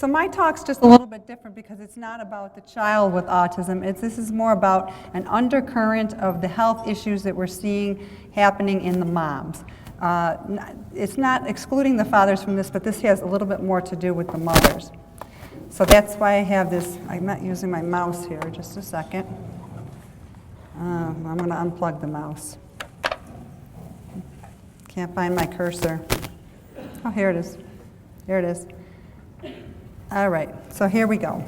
So my talk's just a little bit different because it's not about the child with autism. This is more about an undercurrent of the health issues that we're seeing happening in the moms. It's not excluding the fathers from this, but this has a little bit more to do with the mothers. So that's why I have this. I'm not using my mouse here. Just a second. I'm going to unplug the mouse. Can't find my cursor. Oh, here it is. Here it is. All right, so here we go.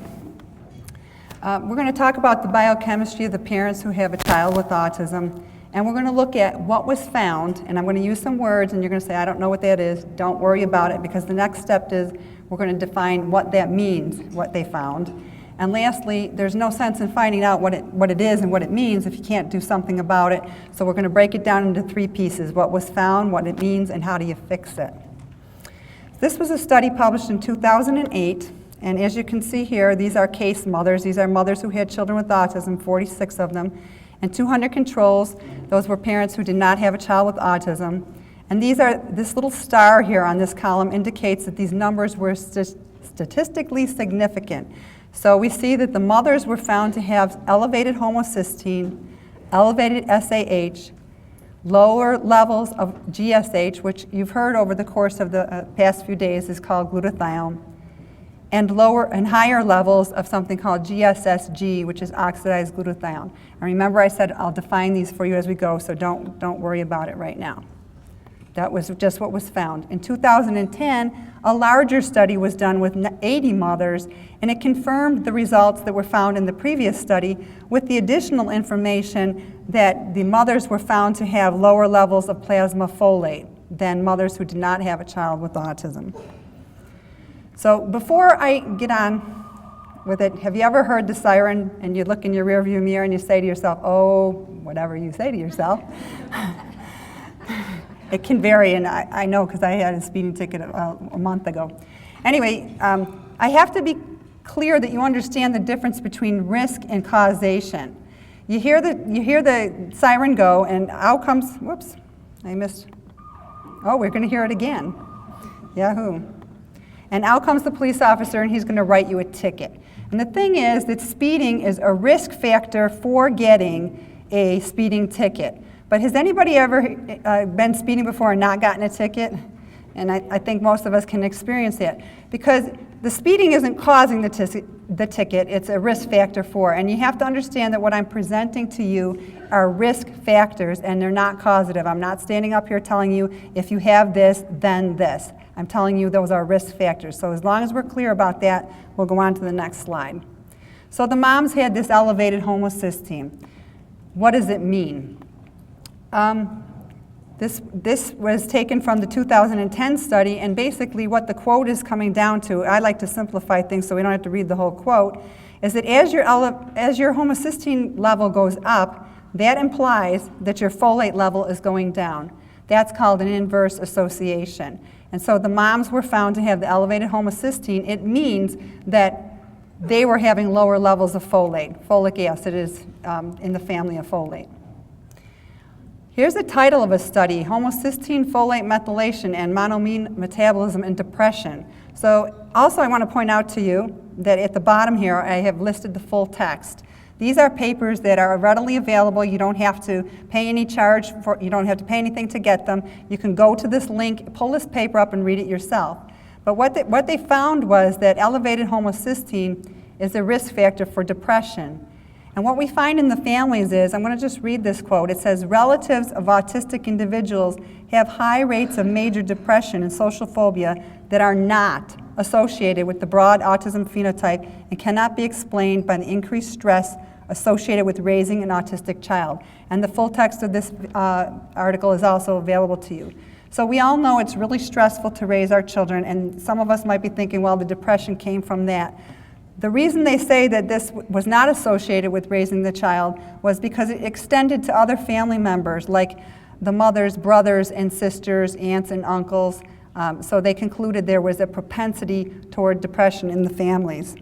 We're going to talk about the biochemistry of the parents who have a child with autism, and we're going to look at what was found, and I'm going to use some words, and you're going to say, I don't know what that is. Don't worry about it, because the next step is we're going to define what that means, what they found. And lastly, there's no sense in finding out what it is and what it means if you can't do something about it. So we're going to break it down into 3 pieces: what was found, what it means, and how do you fix it. This was a study published in 2008, and as you can see here, these are case mothers. These are mothers who had children with autism, 46 of them, and 200 controls. Those were parents who did not have a child with autism. And this little star here on this column indicates that these numbers were statistically significant. So we see that the mothers were found to have elevated homocysteine, elevated SAH, lower levels of GSH, which you've heard over the course of the past few days is called glutathione, and lower and higher levels of something called GSSG, which is oxidized glutathione. And remember, I said I'll define these for you as we go, so don't worry about it right now. That was just what was found. In 2010, a larger study was done with 80 mothers, and it confirmed the results that were found in the previous study with the additional information that the mothers were found to have lower levels of plasma folate than mothers who did not have a child with autism. So before I get on with it, have you ever heard the siren and you look in your rearview mirror and you say to yourself, oh, whatever you say to yourself? It can vary, and I know because I had a speeding ticket a month ago. Anyway, I have to be clear that you understand the difference between risk and causation. You hear the siren go, and out comes, whoops, I missed. Oh, we're going to hear it again. Yahoo. And out comes the police officer, and he's going to write you a ticket. And the thing is that speeding is a risk factor for getting a speeding ticket. But has anybody ever been speeding before and not gotten a ticket? And I think most of us can experience that. Because the speeding isn't causing the ticket, it's a risk factor for. And you have to understand that what I'm presenting to you are risk factors, and they're not causative. I'm not standing up here telling you, if you have this, then this. I'm telling you those are risk factors. So as long as we're clear about that, we'll go on to the next slide. So the moms had this elevated homocysteine. What does it mean? This was taken from the 2010 study, and basically what the quote is coming down to, I like to simplify things so we don't have to read the whole quote, is that as your homocysteine level goes up, that implies that your folate level is going down. That's called an inverse association. And so the moms were found to have the elevated homocysteine. It means that they were having lower levels of folate. Folic acid is in the family of folate. Here's the title of a study, Homocysteine Folate Methylation and Monoamine Metabolism in Depression. So also I want to point out to you that at the bottom here I have listed the full text. These are papers that are readily available. You don't have to pay any charge for, you don't have to pay anything to get them. You can go to this link, pull this paper up and read it yourself. But what they found was that elevated homocysteine is a risk factor for depression. And what we find in the families is, I'm going to just read this quote. It says, relatives of autistic individuals have high rates of major depression and social phobia that are not associated with the broad autism phenotype and cannot be explained by the increased stress associated with raising an autistic child. And the full text of this article is also available to you. So we all know it's really stressful to raise our children, and some of us might be thinking, well, the depression came from that. The reason they say that this was not associated with raising the child was because it extended to other family members, like the mother's brothers and sisters, aunts and uncles. So they concluded there was a propensity toward depression in the families.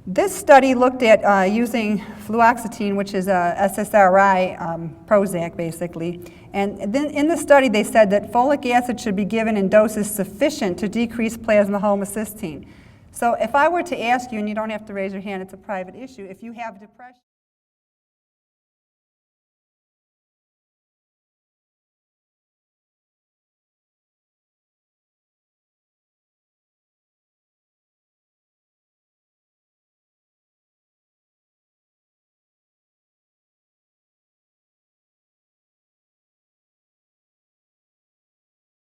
This study looked at using fluoxetine, which is a SSRI, Prozac basically, And then in the study, they said that folic acid should be given in doses sufficient to decrease plasma homocysteine. So if I were to ask you, and you don't have to raise your hand, it's a private issue, if you have depression,